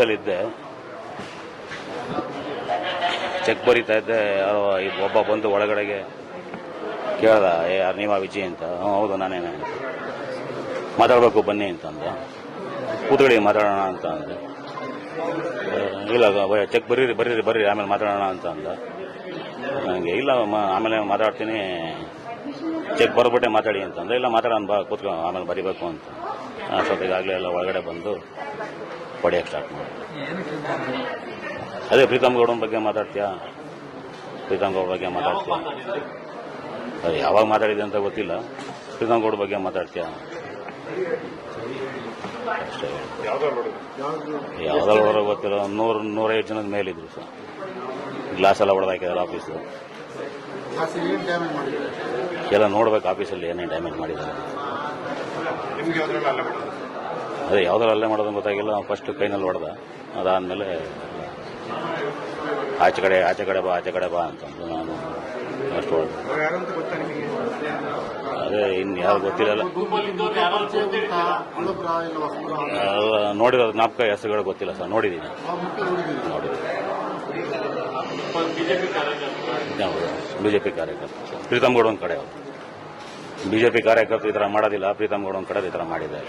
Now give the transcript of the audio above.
ಆಫೀಸಲ್ಲಿದ್ದೆ, check ಬರೀತಾ ಇದ್ದೆ. ಯಾರೋ ಒಬ್ಬ ಬಂದು ಒಳಗಡೆಗೆ ಕೇಳ್ದ, ಯಾರು ನೀವಾ ವಿಜಯ್ ಅಂತ? ಹೌದು ನಾನೇನೆ, ಮಾತಾಡಬೇಕು ಬನ್ನಿ ಅಂತಂದ. ಕೂತ್ಕೊಳ್ಳಿ ಮಾತಾಡೋಣ ಅಂತ ಅಂದೆ. ಇಲ್ಲ ಚೆಕ್ ಬರ್ರಿ ಆಮೇಲೆ ಮಾತಾಡೋಣ ಅಂತ ಅಂದ. ನನಗೆ ಇಲ್ಲ ಆಮೇಲೆ ಮಾತಾಡ್ತೀನಿ, ಚೆಕ್ ಬರ್ಬಿಟ್ಟೆ ಮಾತಾಡಿ ಅಂತಂದ್ರೆ. ಇಲ್ಲ ಮಾತಾಡೋಣ ಬಾ ಕೂತ್ಕೊ, ಆಮೇಲೆ ಬರಿಬೇಕು ಅಂತ. ಅಷ್ಟೊತ್ತಿಗಾಗಲೇ ಎಲ್ಲ ಒಳಗಡೆ ಬಂದು ಹೊಡೆಯಕ್ಕೆ ಸ್ಟಾರ್ಟ್ ಮಾಡಿ. ಅದೇ ಪ್ರೀತಮ್ ಗೌಡನ ಬಗ್ಗೆ ಮಾತಾಡ್ತೀಯಾ, ಪ್ರೀತಮ್ ಗೌಡ ಬಗ್ಗೆ ಮಾತಾಡ್ತೀಯಾ? ಅದು ಯಾವಾಗ ಮಾತಾಡಿದೆ ಅಂತ ಗೊತ್ತಿಲ್ಲ. ಪ್ರೀತಮ್ ಗೌಡ ಬಗ್ಗೆ ಮಾತಾಡ್ತೀಯಾ ಅಷ್ಟೇ. ಯಾವ್ದಾದ್ರು ಹೊರ ಗೊತ್ತಿಲ್ಲ. 100-105 ಜನದ ಮೇಲಿದ್ರು ಸರ್. ಗ್ಲಾಸ್ ಎಲ್ಲ ಹೊಡೆದಾಕಿದ್ದಾರೆ ಆಫೀಸು. ಎಲ್ಲ ನೋಡ್ಬೇಕು ಆಫೀಸಲ್ಲಿ ಏನೇನು ಡ್ಯಾಮೇಜ್ ಮಾಡಿದ್ದಾರೆ. ಅದೇ ಯಾವ್ದಾರು ಅಲ್ಲೇ ಮಾಡೋದು ಗೊತ್ತಾಗಿಲ್ಲ. ಫಸ್ಟ್ ಕೈನಲ್ಲಿ ಹೊಡೆದ, ಅದಾದ್ಮೇಲೆ ಆಚೆ ಕಡೆ ಬಾ ಅಂತಂದು ನಾನು ಅಷ್ಟು ಹೊಡೆದ. ಅದೇ ಇನ್ನು ಯಾರು ಗೊತ್ತಿರಲ್ಲ, ನೋಡಿರೋದು ಜ್ಞಾಪಕ, ಹೆಸರುಗಳು ಗೊತ್ತಿಲ್ಲ ಸರ್. ನೋಡಿದ್ದೀನಿ. ಬಿಜೆಪಿ ಕಾರ್ಯಕರ್ತ ಪ್ರೀತಮ್ ಗೌಡ ಒಂದ್ ಕಡೆ, ಬಿಜೆಪಿ ಕಾರ್ಯಕರ್ತರು ಈ ಥರ ಮಾಡೋದಿಲ್ಲ. ಪ್ರೀತಮ್ ಗೌಡ ಒಂದ್ ಕಡೆ ಈ ಥರ ಮಾಡಿದ್ದಾರೆ.